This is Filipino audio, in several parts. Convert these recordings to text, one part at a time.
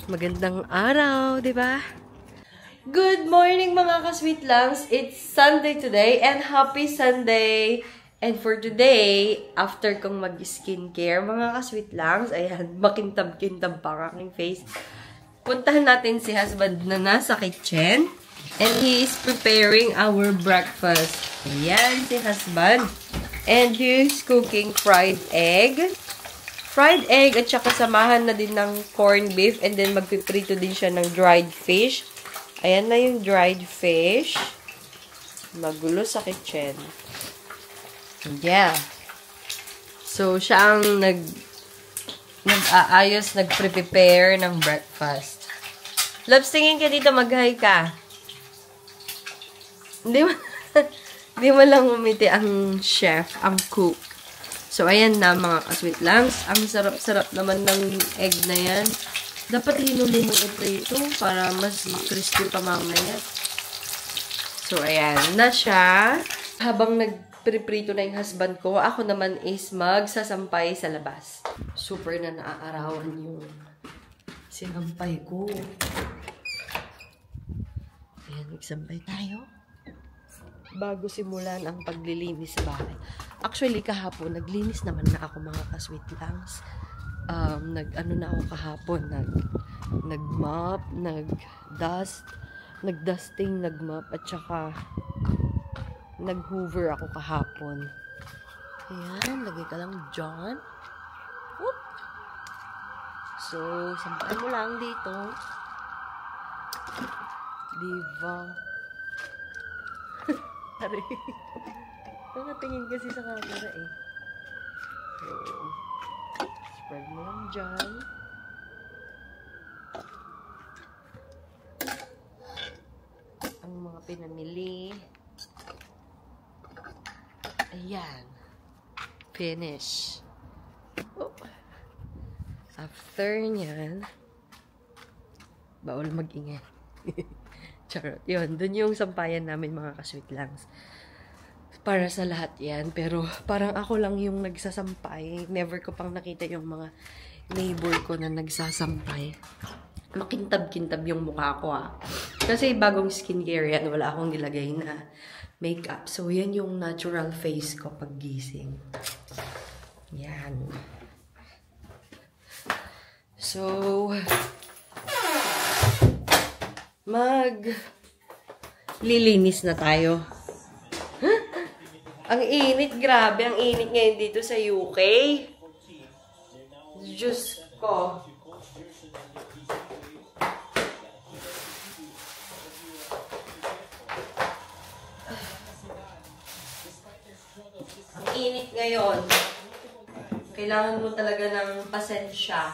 Magandang araw, di ba? Good morning mga ka-sweet langs! It's Sunday today and happy Sunday! And for today, after kong mag-skincare, mga ka-sweet langs, ayan, makintab-kintab pa ang aking face. Puntahan natin si husband na nasa kitchen and he is preparing our breakfast. Ayan, si husband. And he is cooking fried egg. Fried egg at saka samahan na din ng corned beef and then magpiprito din siya ng dried fish. Ayan na yung dried fish. Magulo sa kitchen. Yeah. So, siya ang nag-aayos, nag-prepare ng breakfast. Loves, tingin ka dito, mag-hi ka. Hindi mo lang umiti ang chef, ang cook. So, ayan na mga ka-sweet langs. Ang sarap-sarap naman ng egg na yan. Dapat hinuli mo ito para mas crispy pa mamaya. So, ayan na siya. Habang nagpriprito na yung husband ko, ako naman is magsasampay sa labas. Super na naaarawan yung sinampay ko. Ayan, magsampay tayo. Bago simulan ang paglilinis sa bahay. Actually, kahapon, naglinis naman na ako mga ka-sweet langs. Nag-ano na ako kahapon, nag-mop, nag-dust, nag-dusting, nag-mop, at saka nag-hoover ako kahapon. Ayan, lagay ka lang dyan. Whoop! So, sampay mo lang dito. Diba? Tari. Nakatingin kasi sa camera eh. So, spread mo lang dyan. Ang mga pinamili. Ayan. Finish. Oh. After nyan, bawal mag-ingay. Charot. Yun, dun yung sampayan namin mga ka-sweet langs. Para sa lahat yan. Pero parang ako lang yung nagsasampay. Never ko pang nakita yung mga neighbor ko na nagsasampay. Makintab-kintab yung mukha ko Kasi bagong skincare yan. Wala akong nilagay na makeup. So yan yung natural face ko pag gising. Yan. So, lilinis na tayo. Ang init, grabe. Ang init ngayon dito sa UK. Diyos ko. Ang init ngayon. Kailangan mo talaga ng pasensya.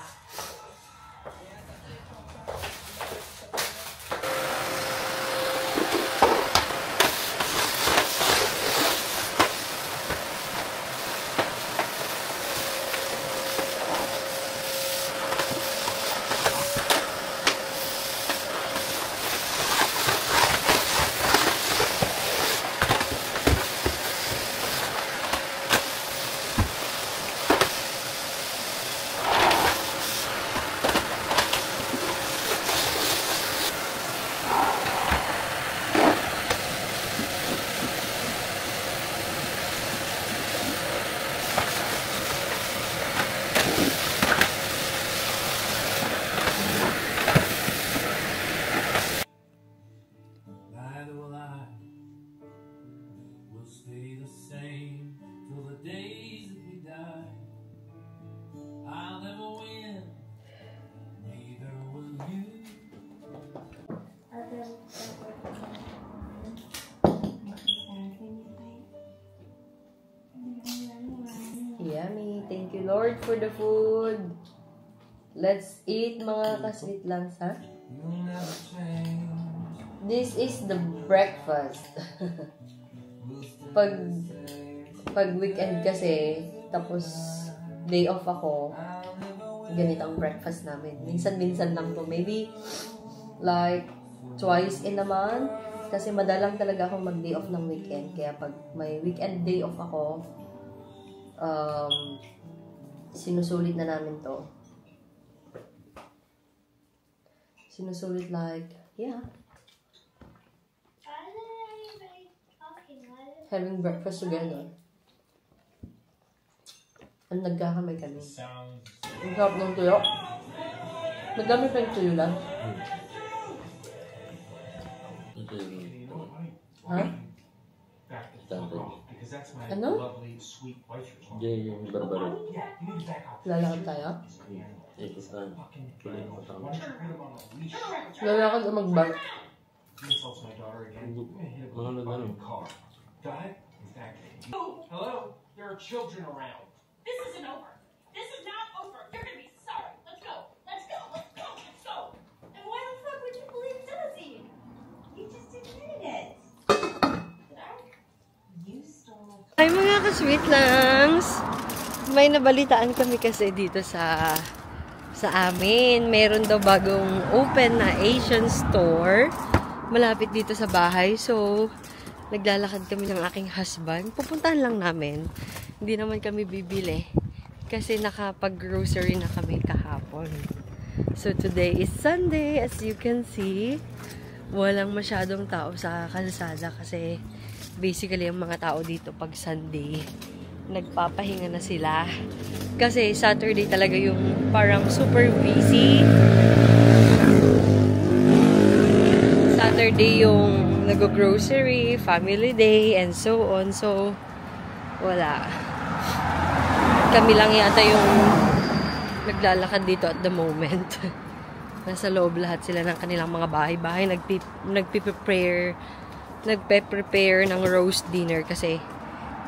Yummy. Thank you, Lord, for the food. Let's eat, mga ka-sweet langs, ha? This is the breakfast. pag weekend kasi, tapos day off ako, ganito ang breakfast namin. Minsan-minsan lang to. Maybe, like, twice in a month. Kasi madalang talaga akong mag-day off ng weekend. Kaya pag may weekend day off ako, sinusulit na namin to. Sinusulit like, yeah. Having breakfast together. Ang nagkakamay kami. Ang sarap ng tuyo. Madami pa yung tuyo lang. Ha? Ano? Yung barbaro. Lalakad tayo? Ikot na. Lalakad o mag-bike? Mga nagano. Hello? There are children around. This isn't over. This is not over. You're gonna be sorry. Let's go. Let's go. Let's go. Let's go. And why the fuck would you believe Tennessee? You just admitted it. Did I? You stole. Ay mga ka-sweet langs! May nabalitaan kami kasi dito sa amin. Meron daw bagong open na Asian store. Malapit dito sa bahay. So, naglalakad kami ng aking husband. Pupuntahan lang namin. Hindi naman kami bibili. Kasi nakapag-grocery na kami kahapon. So, today is Sunday. As you can see, walang masyadong tao sa kalsada. Kasi, basically, ang mga tao dito pag Sunday, nagpapahinga na sila. Kasi, Saturday talaga yung parang super busy. Saturday yung nag-grocery, family day, and so on. So, wala. Kami lang yata yung naglalakad dito at the moment. Nasa loob lahat sila ng kanilang mga bahay-bahay. Nagpe-prepare ng roast dinner kasi,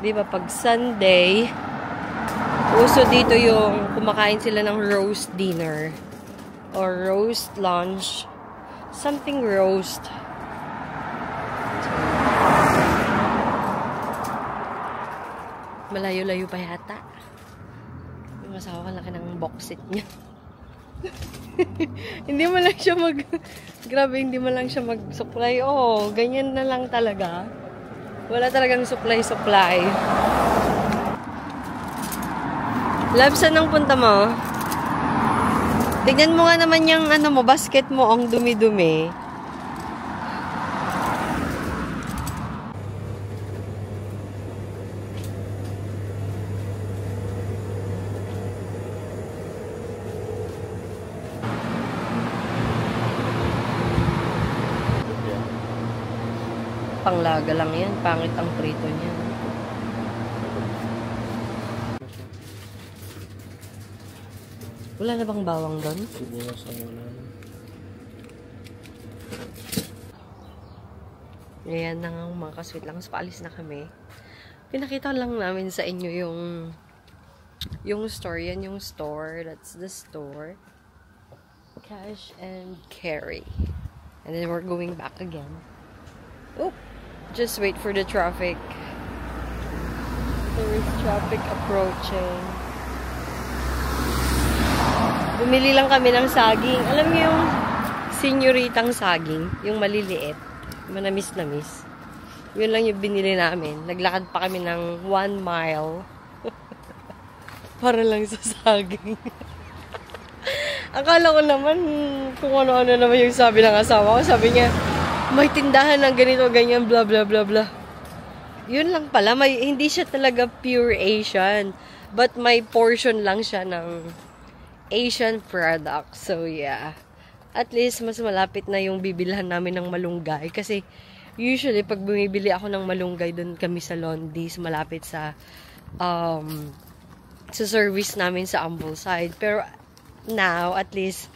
di ba, pag Sunday, uso dito yung kumakain sila ng roast dinner or roast lunch. Something roast. Malayo-layo pa yata. Yung asawa ka laki ng box set niya. Hindi mo lang siya grabe, hindi mo lang siya mag-supply. Oh, ganyan na lang talaga. Wala talagang supply. Love, saan ang punta mo? Tignan mo nga naman yung basket mo, ang dumi-dumi. Panglaga lang yan. Pangit ang prito niya. Wala na bang bawang doon? Ayan na nga mga ka-sweet lang. Paalis na kami. Pinakita lang namin sa inyo yung store. Yan yung store. That's the store. Cash and carry. And then we're going back again. Oh! Just wait for the traffic. There is traffic approaching. Bumili lang kami ng saging. Alam niyo yung senyoritang saging? Yung maliliit. Manamis-namis. Yun lang yung binili namin. Naglakad pa kami ng 1 mile. Para lang sa saging. Akala ko naman kung ano-ano naman yung sabi ng asawa ko. Sabi niya, may tindahan ng ganito, ganyan, blah, blah, blah, blah. Yun lang pala. Hindi siya talaga pure Asian. But may portion lang siya ng Asian product. So, yeah. At least, mas malapit na yung bibilhan namin ng malunggay. Kasi, usually, pag bumibili ako ng malunggay, doon kami sa Londi's, malapit sa service namin sa Ambleside. Pero, now, at least,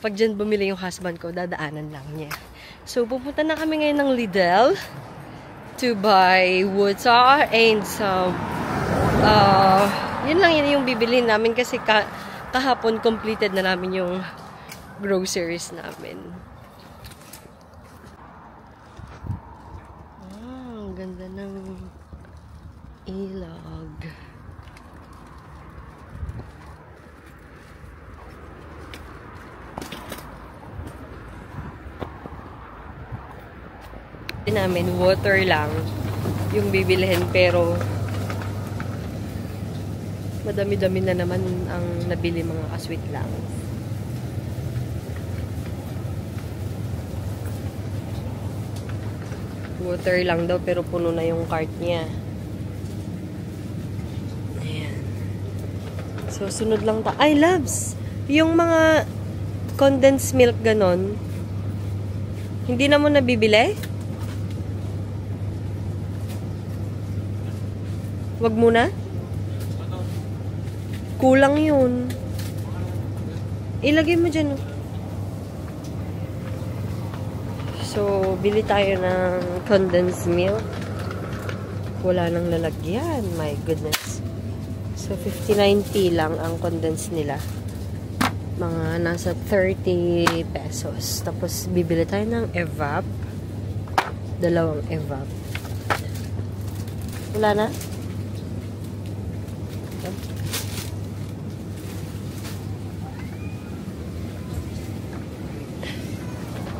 pag dyan bumili yung husband ko, dadaanan lang niya. So, pupunta na kami ngayon ng Lidl to buy wood saw and some yun lang yun yung bibilihin namin kasi kahapon completed na namin yung groceries namin. Ang ganda ng ilog. Namin water lang yung bibilihin pero madami-dami na naman ang nabili mga ka-sweet lang. Water lang daw, pero puno na yung cart niya. Ayan. So, sunod lang ta. Ay, loves! Yung mga condensed milk ganon, hindi na mo nabibili? Wag muna? Kulang yun. Ilagay mo dyan. So, bili tayo ng condensed milk. Wala nang lalagyan. My goodness. So, 59p lang ang condensed nila. Mga nasa 30 pesos. Tapos, bibili tayo ng evap. 2 evap. Wala na?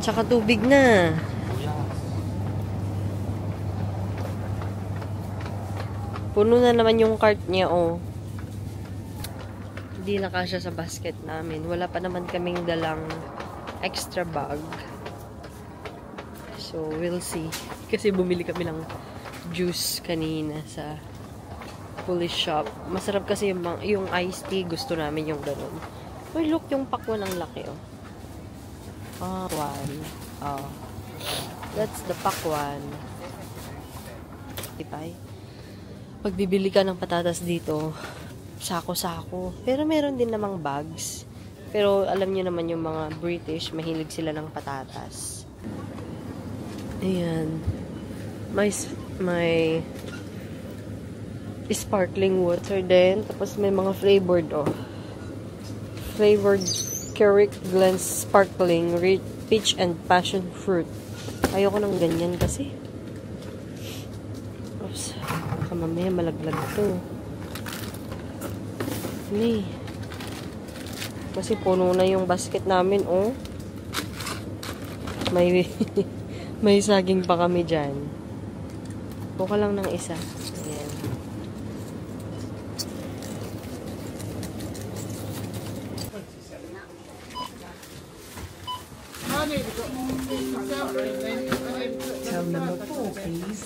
Tsaka tubig na. Puno na naman yung cart niya, oh. Hindi na kasya sa basket namin. Wala pa naman kaming dalang extra bag. So, we'll see. Kasi bumili kami ng juice kanina sa Polish shop. Masarap kasi yung iced tea. Gusto namin yung ganun. Uy, look, yung pakwan ang laki, oh. Pakwan. Oh. That's the pakwan. Ipay. Pag bibili ka ng patatas dito, sako-sako. Pero meron din namang bags. Pero alam niyo naman yung mga British, mahilig sila ng patatas. Ayan. May sparkling water din. Tapos may mga flavored, oh. Flavored Keurig Blend Sparkling Peach and Passion Fruit. Ayoko ng ganyan kasi. Oops. Baka mamaya malaglag to. Hindi. Kasi puno na yung basket namin, oh. May saging pa kami dyan. Buka lang ng isa. Ayan. Tell number 4, please.